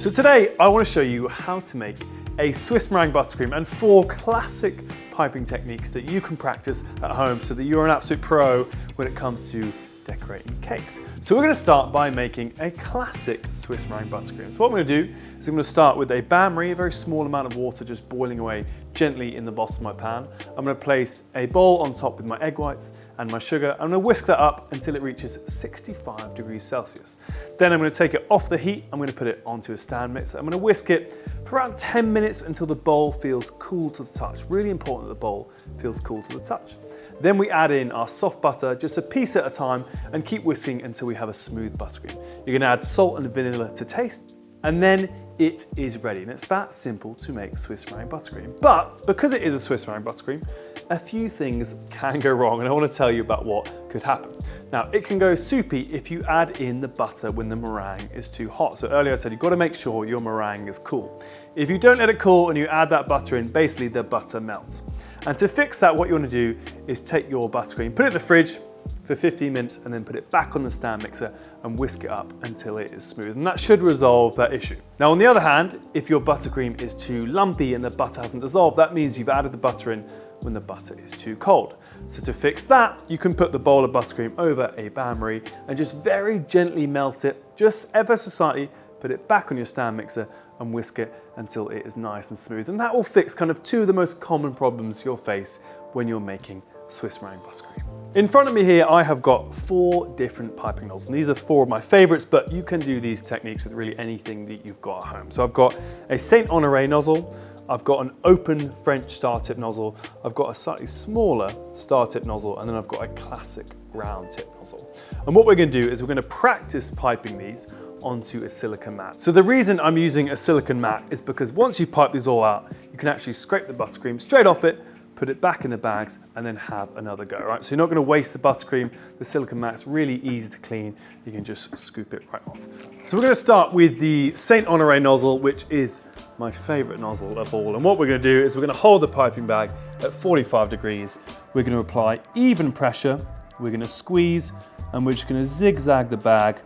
So today I want to show you how to make a Swiss meringue buttercream and 4 classic piping techniques that you can practice at home so that you're an absolute pro when it comes to decorating cakes. So we're going to start by making a classic Swiss meringue buttercream. So what I'm going to do is I'm going to start with a bain-marie, a very small amount of water just boiling away gently in the bottom of my pan. I'm going to place a bowl on top with my egg whites and my sugar. I'm going to whisk that up until it reaches 65 degrees Celsius. Then I'm going to take it off the heat. I'm going to put it onto a stand mixer. I'm going to whisk it for around 10 minutes until the bowl feels cool to the touch. Really important that the bowl feels cool to the touch. Then we add in our soft butter, just a piece at a time, and keep whisking until we have a smooth buttercream. You're going to add salt and vanilla to taste, and then it is ready. And it's that simple to make Swiss meringue buttercream. But because it is a Swiss meringue buttercream, a few things can go wrong, and I want to tell you about what could happen. Now, it can go soupy if you add in the butter when the meringue is too hot. So earlier I said you've got to make sure your meringue is cool. If you don't let it cool and you add that butter in, basically the butter melts. And to fix that, what you want to do is take your buttercream, put it in the fridge for 15 minutes, and then put it back on the stand mixer and whisk it up until it is smooth. And that should resolve that issue. Now, on the other hand, if your buttercream is too lumpy and the butter hasn't dissolved, that means you've added the butter in when the butter is too cold. So to fix that, you can put the bowl of buttercream over a bain-marie and just very gently melt it, just ever so slightly, put it back on your stand mixer and whisk it until it is nice and smooth. And that will fix kind of 2 of the most common problems you'll face when you're making Swiss meringue buttercream. In front of me here, I have got 4 different piping nozzles, and these are 4 of my favorites, but you can do these techniques with really anything that you've got at home. So I've got a Saint Honoré nozzle, I've got an open French star tip nozzle, I've got a slightly smaller star tip nozzle, and then I've got a classic round tip nozzle. And what we're going to do is we're going to practice piping these onto a silicone mat. So the reason I'm using a silicone mat is because once you pipe these all out, you can actually scrape the buttercream straight off it, put it back in the bags, and then have another go, right? So you're not going to waste the buttercream. The silicone mat's really easy to clean. You can just scoop it right off. So we're going to start with the Saint Honoré nozzle, which is my favorite nozzle of all. And what we're going to do is we're going to hold the piping bag at 45 degrees. We're going to apply even pressure. We're going to squeeze, and we're just going to zigzag the bag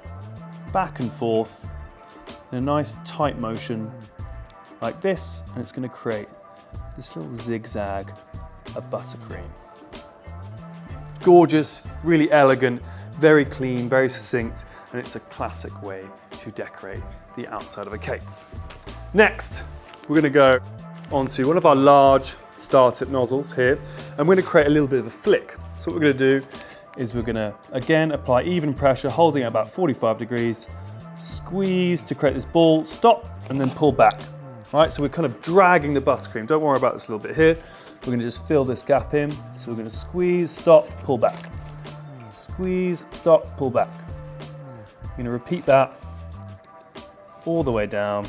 back and forth in a nice tight motion like this, and it's going to create this little zigzag of buttercream. Gorgeous, really elegant, very clean, very succinct, and it's a classic way to decorate the outside of a cake. Next, we're going to go onto one of our large star tip nozzles here, and we're going to create a little bit of a flick. So what we're going to do is we're going to, again, apply even pressure, holding at about 45 degrees, squeeze to create this ball, stop, and then pull back. Right, so we're kind of dragging the buttercream. Don't worry about this little bit here. We're going to just fill this gap in. So we're going to squeeze, stop, pull back. Squeeze, stop, pull back. We're going to repeat that all the way down.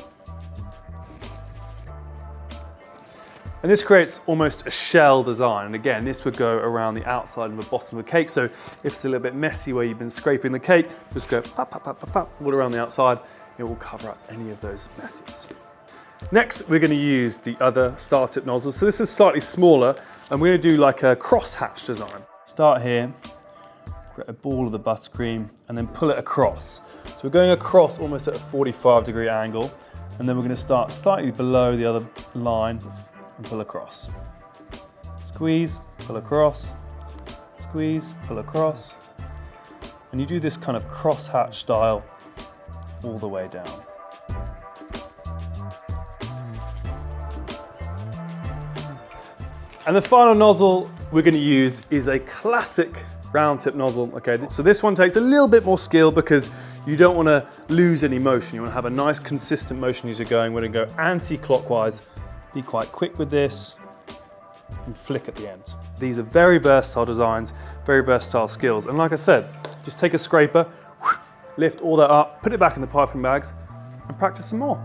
And this creates almost a shell design. And again, this would go around the outside and the bottom of the cake. So if it's a little bit messy where you've been scraping the cake, just go pop, pop, pop, pop, pop, all around the outside. It will cover up any of those messes. Next, we're going to use the other star tip nozzle. So this is slightly smaller, and we're going to do like a crosshatch design. Start here, create a ball of the buttercream, and then pull it across. So we're going across almost at a 45-degree angle, and then we're going to start slightly below the other line and pull across. Squeeze, pull across, squeeze, pull across. And you do this kind of crosshatch style all the way down. And the final nozzle we're going to use is a classic round tip nozzle. Okay, so this one takes a little bit more skill because you don't want to lose any motion. You want to have a nice consistent motion as you're going. We're going to go anti-clockwise, be quite quick with this, and flick at the end. These are very versatile designs, very versatile skills. And like I said, just take a scraper, lift all that up, put it back in the piping bags, and practice some more.